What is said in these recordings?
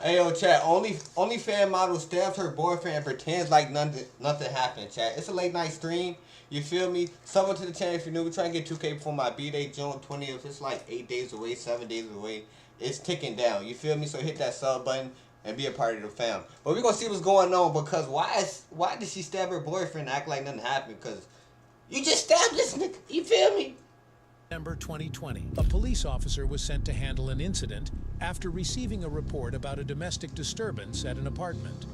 Hey yo, chat. OnlyFans model stabs her boyfriend and pretends like nothing happened. Chat. It's a late night stream. You feel me? Someone to the channel if you're new. We're trying to get 2K before my B-Day, June 20th. It's like 8 days away, 7 days away. It's ticking down. You feel me? So hit that sub button and be a part of the fam. But we're gonna see what's going on because why did she stab her boyfriend and act like nothing happened? Because you just stabbed this nigga. You feel me? December 2020, a police officer was sent to handle an incident after receiving a report about a domestic disturbance at an apartment.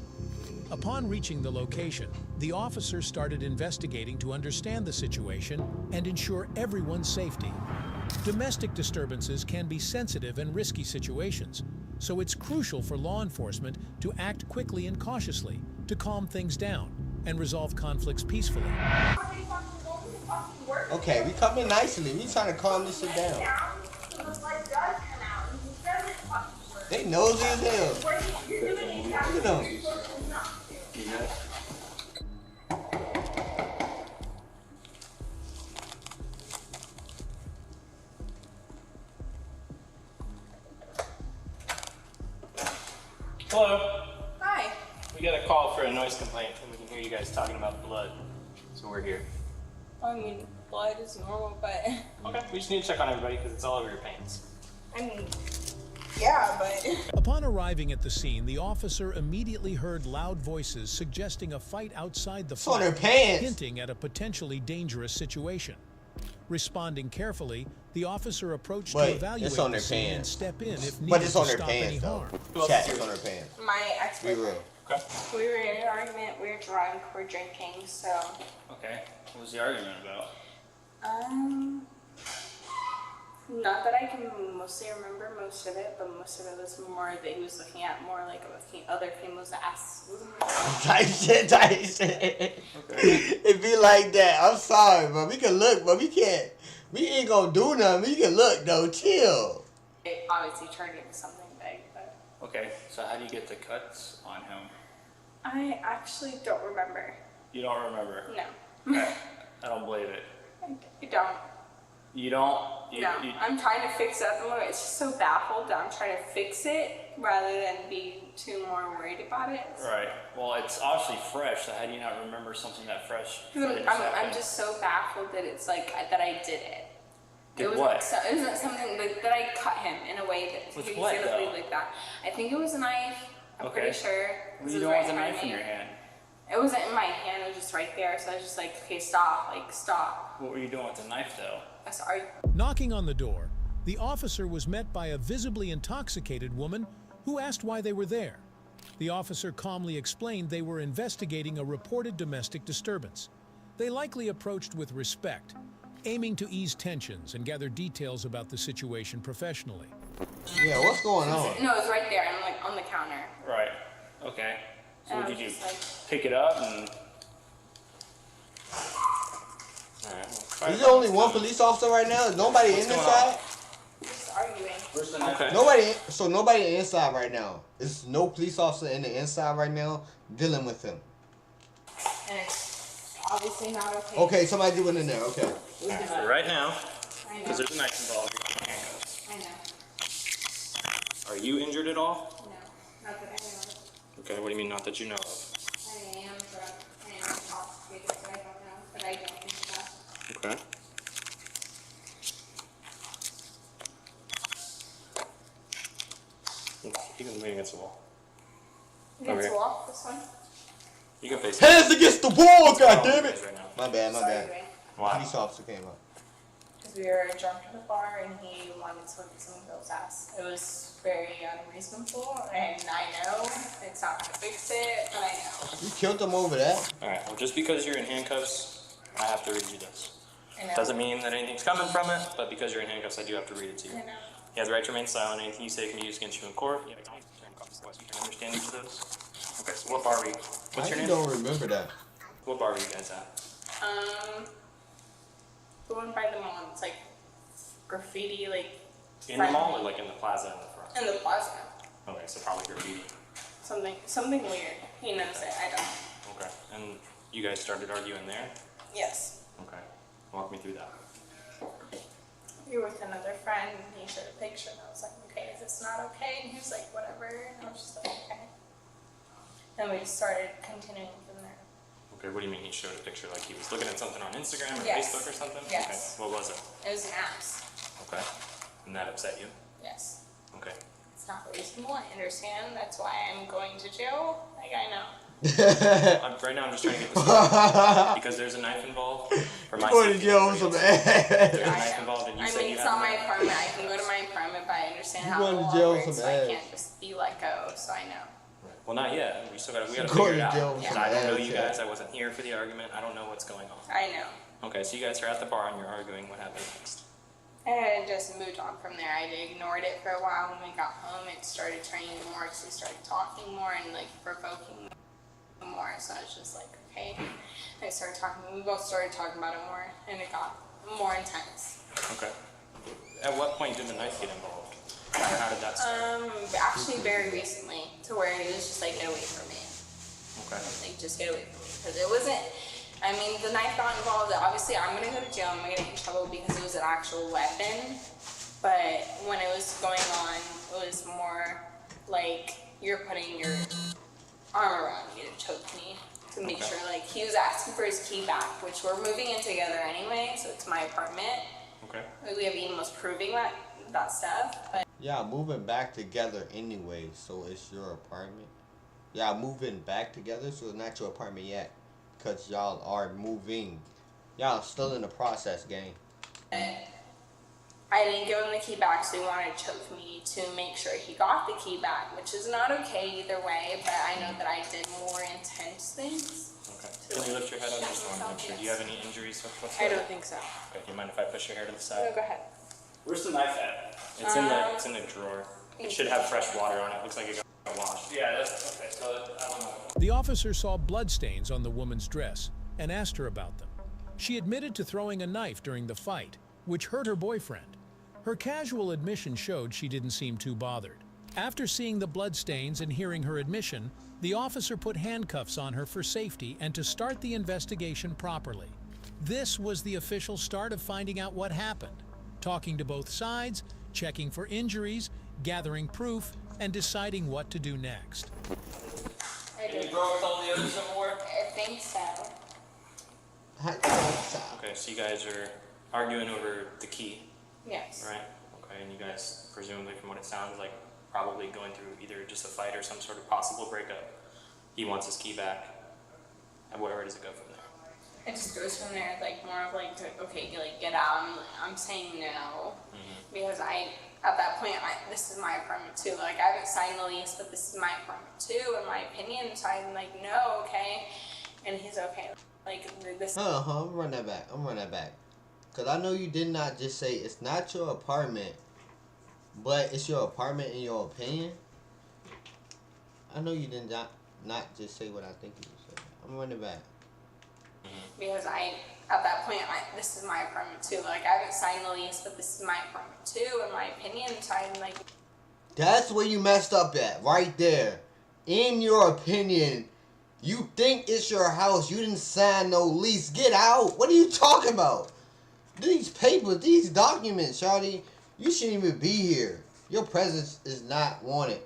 Upon reaching the location, the officer started investigating to understand the situation and ensure everyone's safety. Domestic disturbances can be sensitive and risky situations, so it's crucial for law enforcement to act quickly and cautiously to calm things down and resolve conflicts peacefully. Okay, we coming nicely. We trying to calm this shit down. They nosy as hell. Look at them. Hello. Hi. We got a call for a noise complaint and we can hear you guys talking about blood. So we're here. I mean, blood is normal, but Okay, we just need to check on everybody because it's all over your pants. I mean, yeah, but Upon arriving at the scene, the officer immediately heard loud voices suggesting a fight outside the on their flat, pants. hinting at a potentially dangerous situation. Responding carefully, the officer approached to Wait, evaluate it's on the their scene and pants. step in if But needed it's to on their stop any pants though. harm. Chat, it's on their pants. my Be ex-boyfriend, real. Okay. we were in an argument, we were drunk, we're drinking, so, Okay. What was the argument about? not that I can mostly remember most of it, but most of it was more that he was looking at more like other females' ass. Type shit. Okay. It be like that. I'm sorry, but we can look, but we can't. We ain't gonna do nothing. We can look though. Chill. It obviously turned into something big, but Okay, so how do you get the cuts on him? I actually don't remember. You don't remember? No. Okay. I don't believe it. I don't. You don't? No, I'm trying to fix it at the moment. It's just so baffled that I'm trying to fix it rather than be too more worried about it. Right. Well, it's obviously fresh, so how do you not remember something that fresh? I'm just so baffled that it's like that I did it. Did It was what? So, it wasn't something like that I cut him in a way that With he's what, gonna though? bleed like that. I think it was a knife. I'm Okay. pretty sure. What This are you was doing right with a in front knife of in me. your hand? It wasn't in my hand. It was just right there. So I was just like, okay, stop. Like, stop. What were you doing with the knife, though? I'm sorry. Knocking on the door, the officer was met by a visibly intoxicated woman who asked why they were there. The officer calmly explained they were investigating a reported domestic disturbance. They likely approached with respect, aiming to ease tensions and gather details about the situation professionally. Yeah, what's going on? No, it was right there. I'm like on the counter. Right. Okay. So And what I did you was just like, pick it up and? Alright. Is there only one police officer right now? Is nobody What's in this going on? side? just arguing. Okay. Nobody inside right now. There's no police officer in the inside right now dealing with him. And it's obviously not okay. Okay, somebody do it in there. Okay. Alright, for right now, I because know. there's a knife involved, you're getting handcuffs. I know. Are you injured at all? No. Not that I know of. Okay, what do you mean, not that you know of? I am drunk. I am intoxicated, so I don't know. But I don't think so. Okay. You can lean against the wall. Against Okay. the wall, this one. You can face Hands against the wall, What's going on goddammit! with you guys right now? My bad, my bad. Why? Police officer came up. Because we were drunk at the bar and he wanted to look at some girl's ass. It was very unreasonable, and I know it's not gonna fix it, but I know. You killed him over that? Alright, well, just because you're in handcuffs, I have to read you this. I know. Doesn't mean that anything's coming from it, but because you're in handcuffs, I do have to read it to you. I know. You have the right to remain silent. Anything you say can be used against you in court. You have a you can understand each of those. Okay, so what bar are we? What's your I name? don't remember that. What bar are you guys at? The one by the mall, it's like graffiti, like In the mall or like in the plaza in the front? in the plaza. Okay, so probably graffiti. Something weird. He knows it. I don't. Okay, and you guys started arguing there? Yes. Okay, walk me through that. We were with another friend and he showed a picture and I was like, okay, is this not okay? And he was like, whatever. And I was just like, And we just started continuing from there. Okay, what do you mean he showed a picture? Like he was looking at something on Instagram or Yes. Facebook or something? Yes. Okay, what was it? It was an apps. Okay, and that upset you? Yes. Okay. It's not reasonable, I understand. That's why I'm going to jail. Like, I know. Right now I'm just trying to get this straight. Because there's a knife involved. For my Going to safety, jail with some there's a I knife know. involved and you I said mean, you it's have not a my knife. apartment. I can go to my apartment, but I understand how going the to law jail with works, some so I ass. can't just be let go. So I know. Well, not yet. We gotta Going figure it to out. jail with Because some I don't know ass, you yeah. guys. I wasn't here for the argument. I don't know what's going on. I know. Okay, so you guys are at the bar and you're arguing. What happened next? And just moved on from there. I ignored it for a while. When we got home, it started turning more because we started talking more and like provoking more. So I was just like, okay. I started talking. We both started talking about it more, and it got more intense. Okay. At what point did the knife get involved? Or how did that start? Actually, very recently, to where it was just like, get away from me. Okay. Like, just get away from me. Because it wasn't, I mean, the knife got involved. Obviously, I'm going to go to jail. I'm going to get in trouble because it was an actual weapon. But when it was going on, it was more like you're putting your arm around me to choke me. To make Okay. sure, like, he was asking for his key back, which we're moving in together anyway, so it's my apartment. Okay. We have emails proving that stuff. But Yeah, moving back together anyway, so it's your apartment. Yeah, moving back together, so it's not your apartment yet. Because y'all are moving. Y'all still in the process, gang. I didn't give him the key back, so he wanted to choke me to make sure he got the key back, which is not okay either way, but I know that I did more intense things. Okay. Can you lift your head up? Just want to make sure. Do you have any injuries I whatsoever? don't think so. Okay. Do you mind if I push your hair to the No, side? go ahead. Where's the knife at? It's in the drawer. It should have fresh water on it. Looks like it got washed. Yeah, that's okay. So I don't know. The officer saw bloodstains on the woman's dress and asked her about them. She admitted to throwing a knife during the fight, which hurt her boyfriend. Her casual admission showed she didn't seem too bothered. After seeing the bloodstains and hearing her admission, the officer put handcuffs on her for safety and to start the investigation properly. This was the official start of finding out what happened, talking to both sides, checking for injuries, gathering proof, and deciding what to do next. I Can you do. draw with all the others some more? I think so. Okay. So you guys are arguing over the key, Yes. right? Okay. And you guys, presumably, from what it sounds like, probably going through either just a fight or some sort of possible breakup. He wants his key back. And where does it go from there? It just goes from there, like more of like, okay, like get out. I'm saying no because at that point, this is my apartment too. Like I haven't signed the lease, but this is my apartment too, in my opinion. So I'm like, no, okay, and he's okay. Like this. I'm gonna run that back. Because I know you did not just say it's not your apartment, but it's your apartment in your opinion. I know you did not just say what I think you said. I'm gonna run it back. Because at that point, this is my apartment too. Like I haven't signed the lease, but this is my apartment too, in my opinion. So I'm like, That's where you messed up at, right there. In your opinion, you think it's your house. You didn't sign no lease. Get out. What are you talking about? These papers, these documents, shawty, you shouldn't even be here. Your presence is not wanted.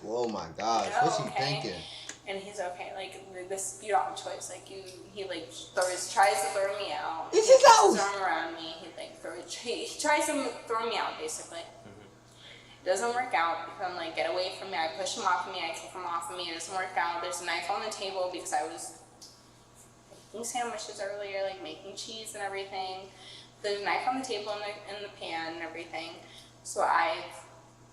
Oh my gosh, no, what's he okay. thinking? And he's okay. Like this, you don't have a choice. Like he like tries to throw me out. It's He his puts house. His arm around me. He tries to throw me out basically. It doesn't work out because I'm like, get away from me. I push him off of me. I kick him off of me. It doesn't work out. There's a knife on the table because I was making sandwiches earlier, like making cheese and everything. There's a knife on the table in the pan and everything. So I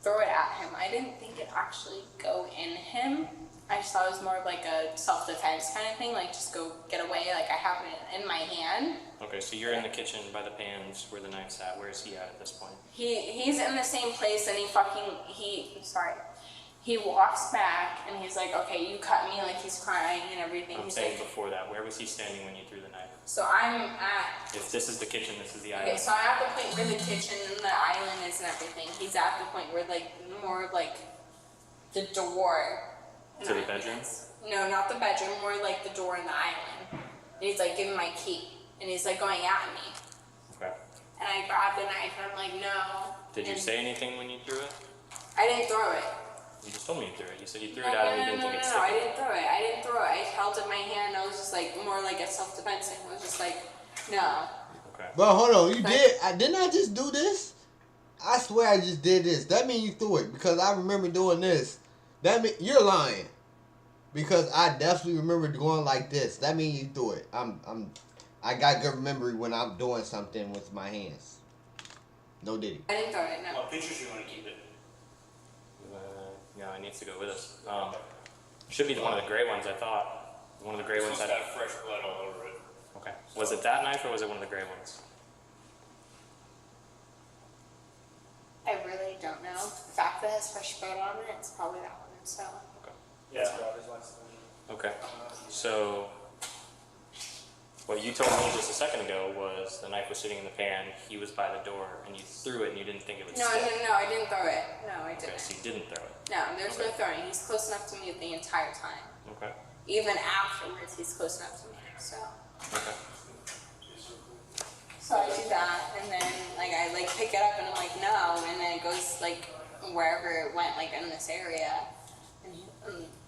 throw it at him. I didn't think it actually go in him. I just thought it was more of like a self-defense kind of thing, like just go get away, like I have it in my hand. Okay, so you're in the kitchen by the pans where the knife's at. Where is he at this point? He's in the same place and he walks back and he's like, okay, you cut me, like he's crying and everything. I'm He's saying like, before that, where was he standing when you threw the knife? so I'm at, If this is the kitchen, this is the okay, island. so I'm at the point where the kitchen and the island is and everything. He's at the point where like, more of like the door. To the bedroom? No, not the bedroom, more like the door in the island. And he's like giving my key and he's like going at me. Okay. and I grabbed the knife, and I'm like, no. Did you And say anything when you threw it? I didn't throw it. You just told me you threw it. You said you threw No, it out and you didn't think it I stuck. didn't throw it. I didn't throw it. I held it in my hand. I was just like, more like a self-defense thing. I was just like, no. Okay. But hold on, you did. Didn't I just do this? I swear I just did this. That means you threw it because I remember doing this. That mean you're lying. Because I definitely remember going like this. That means you threw it. I got good memory when I'm doing something with my hands. No diddy. I didn't throw it, no. What pictures you want to keep it? Yeah, it needs to go with us. Should be one of the gray ones, I thought. One of the gray This ones. one's got fresh blood all over it. Okay. Was it that knife or was it one of the gray ones? I really don't know. The fact that it has fresh blood on it, it's probably that one. So. Okay. Yeah, it's Robert's last one. Okay. So, what you told me just a second ago was the knife was sitting in the pan, he was by the door, and you threw it and you didn't think it would No, stick. I didn't throw it. No, I Okay, didn't. so you didn't throw it. No, there's no Okay. throwing. He's close enough to me the entire time. Okay. Even afterwards, he's close enough to me. So. Okay. So I do that, and then like I like pick it up, and I'm like no, and then it goes like wherever it went, like in this area, and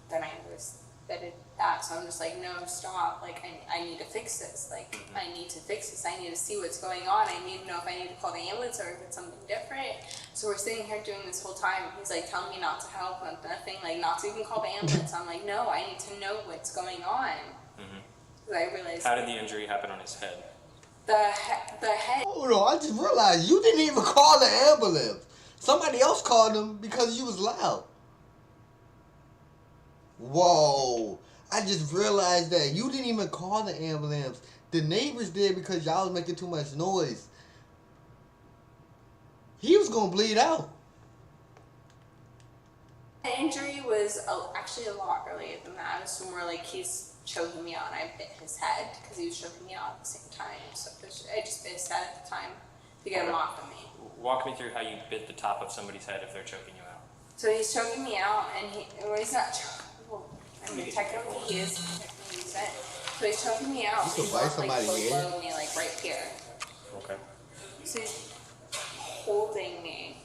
then I was that it that. So I'm just like no, stop, like I need to fix this, like I need to fix this. I need to see what's going on. I need to know if I need to call the ambulance or if it's something different. So we're sitting here doing this whole time. He's like telling me not to help, nothing, like not to even call the ambulance. I'm like no, I need to know what's going on. Because I realized How did the injury happen on his head? the head. Hold on, I just realized you didn't even call the ambulance. Somebody else called them because you was loud. Whoa. I just realized that you didn't even call the ambulance. The neighbors did because y'all was making too much noise. He was going to bleed out. The injury was actually a lot earlier than that. It was more like he's choking me out and I bit his head because he was choking me out at the same time. So I just bit his head at the time to get him off of me. Walk me through how you bit the top of somebody's head if they're choking you out. So he's choking me out and he's not choking. Well, I mean, technically he is. Technically he's it. So he's choking me out. You could bite somebody like, here. below me, like right here. Okay. So he's holding me.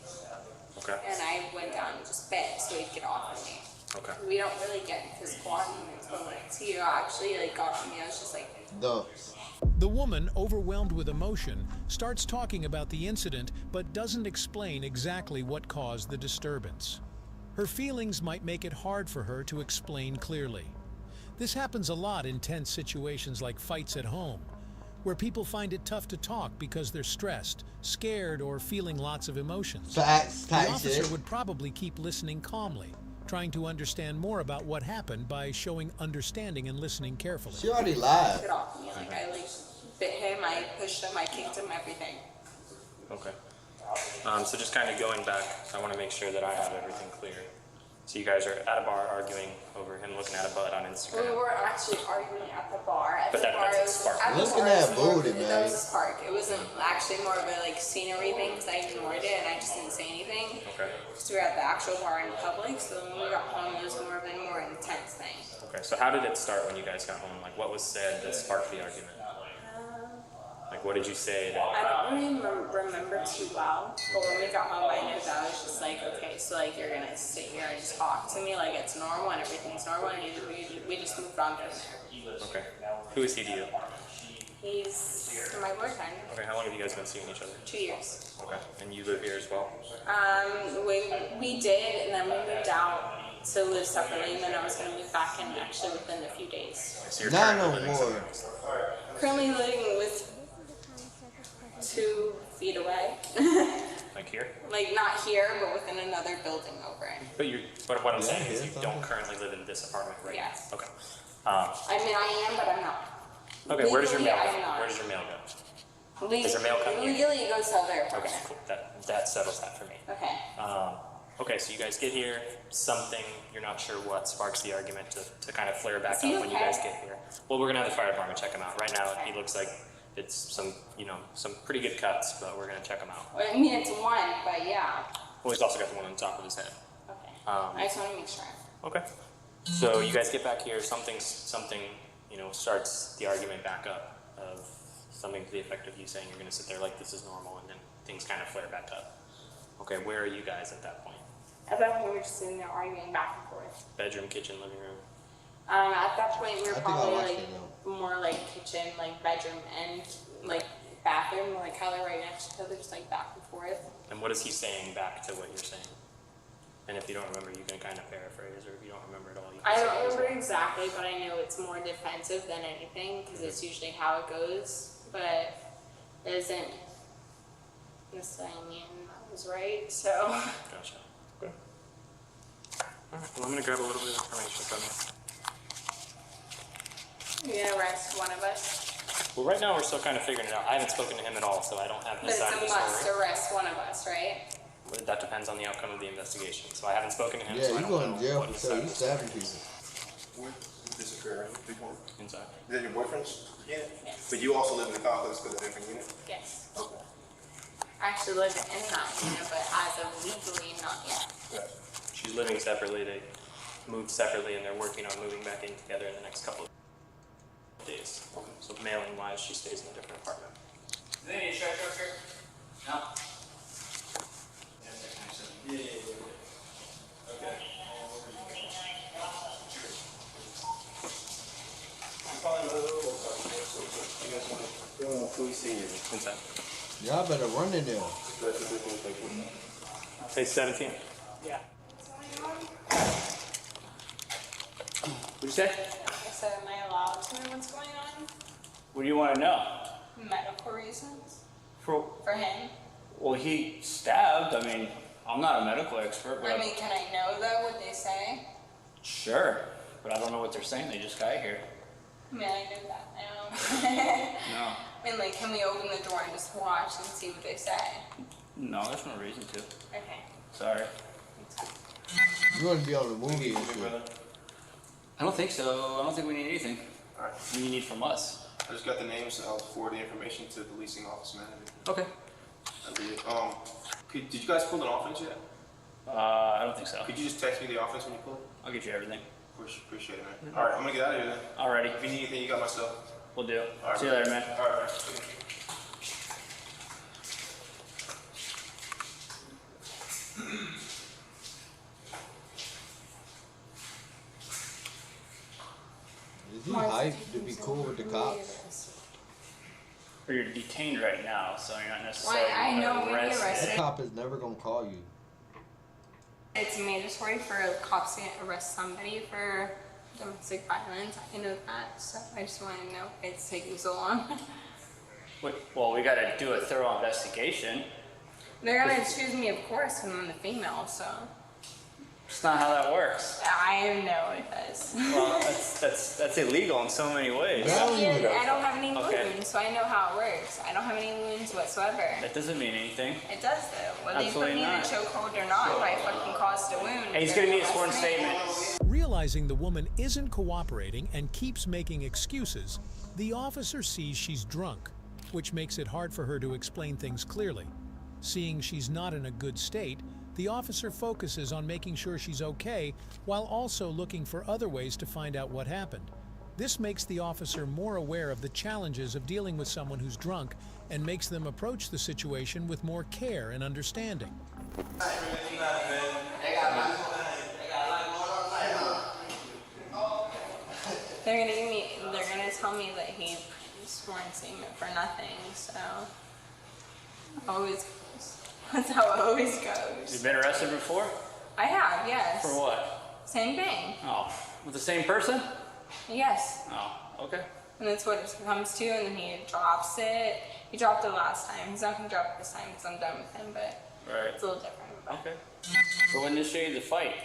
Okay. And I went down and just bit so he'd get off of me. Okay. We don't really get physical arguments, but like, so you actually like got on me. I was just like, Duh. The woman, overwhelmed with emotion, starts talking about the incident but doesn't explain exactly what caused the disturbance. Her feelings might make it hard for her to explain clearly. This happens a lot in tense situations like fights at home, where people find it tough to talk because they're stressed, scared, or feeling lots of emotions. Facts, The type officer shit. would probably keep listening calmly, trying to understand more about what happened by showing understanding and listening carefully. She already lied. get off of me. Like I like bit him, I pushed him, I kicked him, everything. Okay. So just kind of going back, I want to make sure that I have everything clear. So you guys are at a bar arguing over him looking at a butt on We Instagram. were actually arguing at the bar. At But the bar, that's it a was spark. at the Looking bar, at it was more- booty, That man. was a spark. It wasn't actually more of a like scenery thing because I ignored it and I just didn't say anything. Okay. Because we were at the actual bar in public, so when we got home, it was more of a more intense thing. Okay. So how did it start when you guys got home? Like what was said that sparked the argument? Like what did you say that? I don't really remember too well, but when we got home, I knew that I was just like, okay, so like you're gonna sit here and just talk to me like it's normal and everything's normal, and we just moved on from there. Okay. Who is he to you? He's my boyfriend. Okay. How long have you guys been seeing each other? 2 years. Okay. And you live here as well? We did, and then we moved out to live separately, and then I was gonna move back in actually within a few days. So you're Not currently no living more. somewhere. Currently living with 2 feet away. Like here? Like not here, but within another building over it. But what I'm saying Yeah, is you yeah, don't currently live in this apartment right Yes. now. Okay. I mean, I am, but I'm not. Okay, where does your mail Legally, go? I'm not. Where does your mail go? Is your mail coming here? Legally, it goes to other Okay, apartment. cool. That settles that for me. Okay. Okay, so you guys get here, something, you're not sure what sparks the argument to kind of flare back Is he up when you okay? guys get here. Well, we're gonna have the fire department check him out. Right now, he looks like it's some pretty good cuts, but we're gonna check him out. Well, I mean, it's one, but yeah. Well, he's also got the one on top of his head. Okay. I just want to make sure. Okay. So you guys get back here, something, starts the argument back up of Something to the effect of you saying you're going to sit there like this is normal, and then things kind of flare back up. Okay, where are you guys at that point? At that point, we were just sitting there arguing back and forth. Bedroom, kitchen, living room? At that point, we were I think I probably watched like it, though. more like kitchen, like bedroom, and like bathroom, like how they're right next to each other, just like back and forth. And what is he saying back to what you're saying? And if you don't remember, you can kind of paraphrase, or if you don't remember at all, you can I say don't it as remember well. exactly, but I know it's more defensive than anything because it's usually how it goes. But it isn't necessarily mean that was right. So Gotcha. Okay. All right. Well, I'm gonna grab a little bit of information from you. you're gonna arrest one of us. Well, right now we're still kind of figuring it out. I haven't spoken to him at all, so I don't have But his it's side of a the must story. arrest one of us, right? Well, that depends on the outcome of the investigation. So I haven't spoken to him, Yeah, so I you don't going know to jail what for his sure. side You of the stabbing story is. people. Where did this occur? Big one? Inside. Is that your boyfriend's? Yeah. Yes. But you also live in the complex because of different unit? Yes. Okay. I actually live in that unit, but as of legally, not yet. Gotcha. She's living separately. They moved separately, and they're working on moving back in together in the next couple of days. Okay. So mailing-wise, she stays in a different apartment. Is there any stretch up here? No. Yeah. Okay. Inside. Y'all better run in there. Say 17. Yeah. What'd you say? I said, am I allowed to know what's going on? What do you want to know? Medical reasons For for him. well, he stabbed. I mean, I'm not a medical expert, but I mean, can I know though what they say? sure. But I don't know what they're saying. They just got here. I mean, I know that now. No, I mean, like, can we open the door and just watch and see what they say? no, there's no reason to. Okay. Sorry. You want to be on the movie and shit. I don't think so. I don't think we need anything. Alright. What do you need from us? I just got the names. I'll forward the information to the leasing office manager. Okay. That'd be it. Did you guys pull an offense yet? I don't think so. Could you just text me the offense when you pull it? I'll get you everything. Appreciate it, man. Alright, I'm gonna get out of here then. Alrighty. If you need anything, you got my stuff. We'll do. All right, See you later, man. Alright. Is he hyped to be cool with the cops? Or you're detained right now, so you're not necessarily Why, I know when you arrested. arrested. That cop is never gonna call you. It's mandatory for cops to arrest somebody for domestic violence. I know that, so I just want to know if it's taking so long. Well, we gotta do a thorough investigation. They're gonna choose me, of course, because I'm the female, so It's not how that works. I know it does. Well, that's illegal in so many ways. Yeah. don't even know. I don't have any Okay. wounds, so I know how it works. I don't have any wounds whatsoever. That doesn't mean anything. It does though. Whether you put Absolutely me in a not. chokehold or not, if I fucking caused a wound. And he's they're gonna need a arrest sworn me. statement. Realizing the woman isn't cooperating and keeps making excuses, the officer sees she's drunk, which makes it hard for her to explain things clearly. Seeing she's not in a good state, the officer focuses on making sure she's okay while also looking for other ways to find out what happened. This makes the officer more aware of the challenges of dealing with someone who's drunk and makes them approach the situation with more care and understanding. They're gonna tell me that he sworn statement for nothing, so always goes. That's how it always goes. You've been arrested before? I have, yes. For what? Same thing. Oh, with the same person? Yes. Oh, okay. And that's what it comes to, and then he drops it. He dropped it last time. He's not gonna drop it this time because I'm done with him, but Right. it's a little different. But Okay. So when initiated the fight?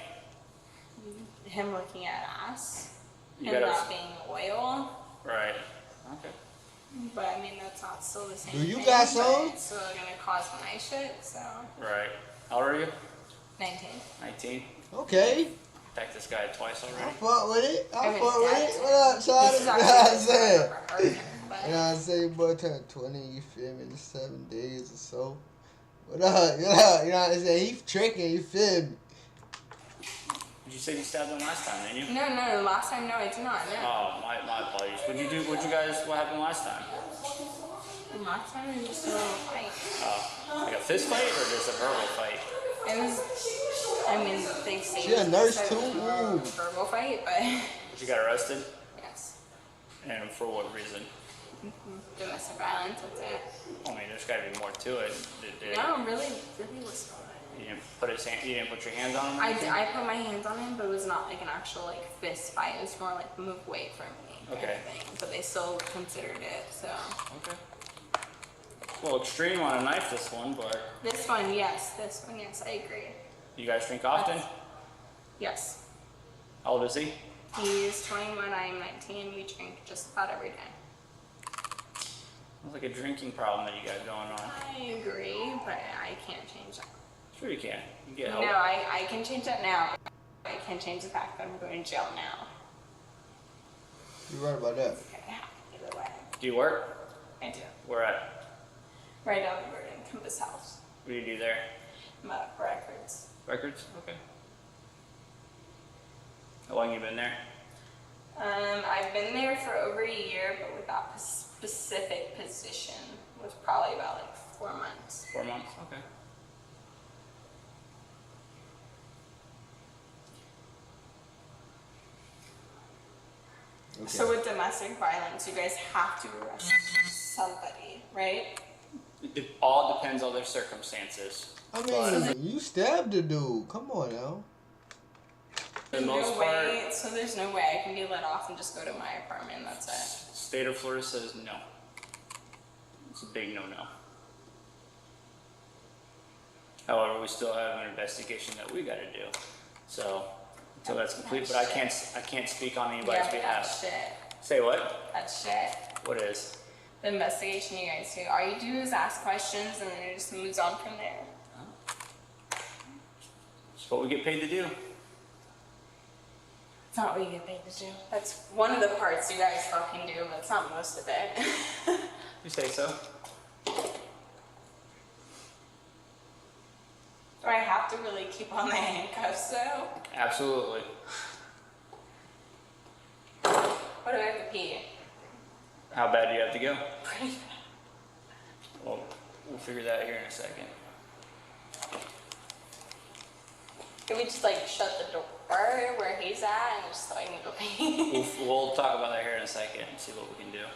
him looking at ass, You him gotta- not being loyal. Right. Okay. But I mean, that's not still the same Do you thing, got but some? It's still gonna cause my shit, so. Right. How old are you? 19. 19. Okay. Attacked this guy twice I already. fuck with it. I haven't fuck with attacked it. him. What up, This Charlie? is You know what actually I'm the first saying? I've ever heard him, but- You know what I'm saying? Boy turned 20, you feel me, in 7 days or so. What up? You know what I'm saying? He tricking, you feel me? You said you stabbed him last time, didn't you? No, last time, no, I did not, no. Oh, my apologies. What happened last time? Last time it was just a little fight. Like a fist fight or just a verbal fight? It was, I mean, they say She a nurse it was too? more of a verbal fight, but But you got arrested? yes. And for what reason? Domestic violence, that's it. I mean, there's got to be more to it. No, really was not. You didn't put you didn't put your hands on him? I put my hands on him, but it was not like an actual like fist fight. It was more like move away from me kind Okay. of thing. But they still considered it, so. Okay. Well, extreme on a knife, this one, but This one, yes, I agree. you guys drink often? Yes. How old is he? He's 21, I am 19, we drink just about every day. Sounds like a drinking problem that you got going on. I agree, but I can't change that. Sure you can. You get No, help. I can change that now. I can change the fact that I'm going to jail now. You're right about that. Okay, either way. Do you work? I do. Where at? Right down the road in Compass House. What do you do there? I'm at Records. Records? Okay. How long you been there? I've been there for over a year, but without a specific position. It was probably about like 4 months. 4 months? Okay. Okay. So with domestic violence, you guys have to arrest somebody, right? It all depends on their circumstances. I mean, you stabbed the dude. Come on now. For the most part, So there's no way I can be let off and just go to my apartment. That's it. state of Florida says no. It's a big no-no. However, we still have an investigation that we got to do. So until that's complete, but I can't speak on anybody's Yeah, but behalf. that's shit. Say what? That's shit. What is? The investigation you guys do. All you do is ask questions and then it just moves on from there. It's what we get paid to do. It's not what you get paid to do. That's one of the parts you guys fucking do, but it's not most of it. You say so? Do I have to really keep on the handcuffs though? Absolutely. What do I have to pee? How bad do you have to go? Pretty Well, we'll figure that out here in a second. Can we just like shut the door where he's at and just so I can go pee? We'll talk about that here in a second and see what we can do.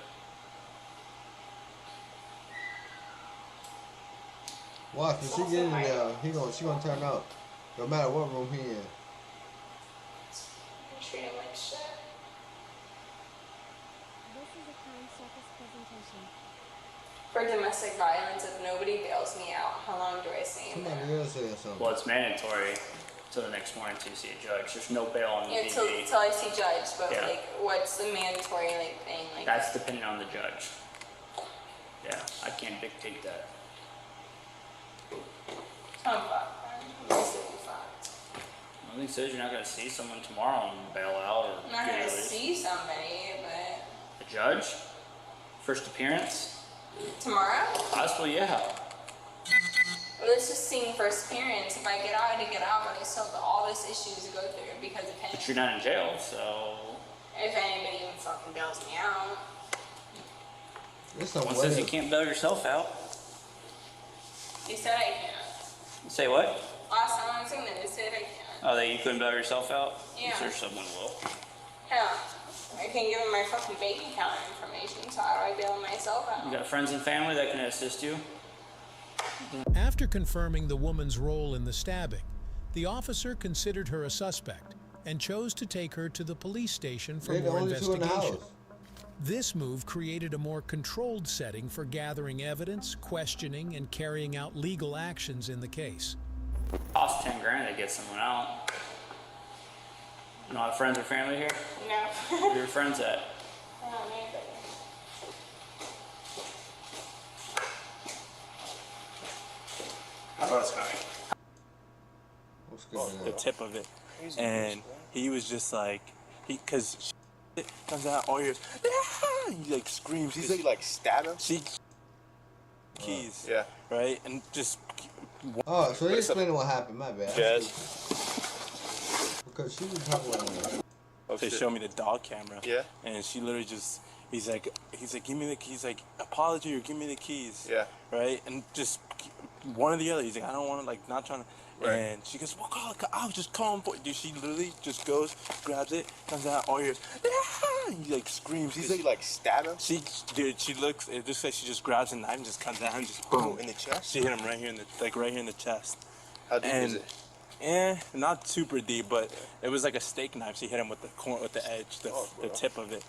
Watch, when she get in there, she gonna turn up. No matter what room he in. Treat him like shit. This is a Crime Circus presentation. For domestic violence, if nobody bails me out, how long do I stay in Somebody there? else said something. Well, it's mandatory till the next morning to see a judge. There's no bail on the Yeah, till DV. I see judge, but Yeah. like, what's the mandatory like thing? Like, That's dependent on the judge. Yeah, I can't dictate that. I'm fucked. I'm basically fucked. Nothing says you're not going to see someone tomorrow and bail out or I'm not get gonna released. see somebody, but A judge? First appearance? tomorrow? Possibly, yeah. Well, let's just see first appearance. If I get out, I get out, but I still have all this issues to go through because of him. But you're not in jail, so If anybody even fucking bails me out. There's some one way. says you can't bail yourself out. They said I can't. Say what? Last time I was in there, they said I can't. Oh, that you couldn't bail yourself out? Yeah. I'm sure someone will. Yeah. I can't give them my fucking bank account information, so how do I bail myself You out? got friends and family that can assist you? After confirming the woman's role in the stabbing, the officer considered her a suspect and chose to take her to the police station for They're the more only two in the investigation. house. This move created a more controlled setting for gathering evidence, questioning, and carrying out legal actions in the case. Cost 10 grand to get someone out. You don't have friends or family here? No. Where are your friends at? I don't need it. How about us, Connie? What's good The tip of it, and he was just like, because comes out all yours, he like screams. Did you like stab him? She keys, Yeah. right, and just Oh, so he explained what happened. My bad. Jazz. Because she was talking about they show me the dog camera. Yeah. And she literally just He's like, give me the keys. Like, apology or give me the keys. Yeah. Right? And just one or the other. He's like, I don't want to, like, not trying to. Right. And she goes, well, I'll just call him for it. Dude, she literally just goes, grabs it, comes out, all ears. And he, like, screams. Did she, like, stab him? She looks, it just like she just grabs a knife and just comes down and just boom. Oh, in the chest? She hit him right here in the, right here in the chest. How deep is it? Not super deep, but it was like a steak knife. She hit him with the edge, the tip of it.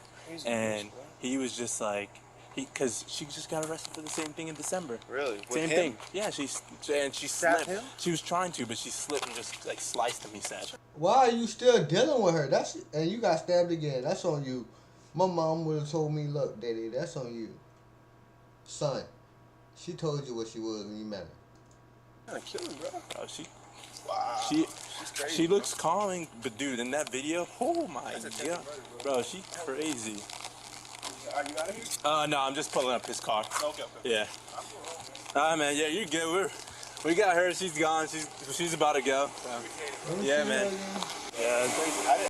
And he was just like, because she just got arrested for the same thing in December. Really? Same thing. Yeah, she stabbed slipped. him? She was trying to, but she slipped and just like sliced him, he said. Why are you still dealing with her? And you got stabbed again. That's on you. My mom would have told me, look, Daddy, that's on you. Son, she told you what she was when you met her. Trying to kill him, bro. Wow. She's crazy, She looks calming, but dude, in that video, oh my god, bro, she crazy. Are you out of here? No, I'm just pulling up his car. Okay. Yeah. Alright, man. Yeah, you're good. We got her. She's gone. She's about to go. So. Yeah, man. Yeah.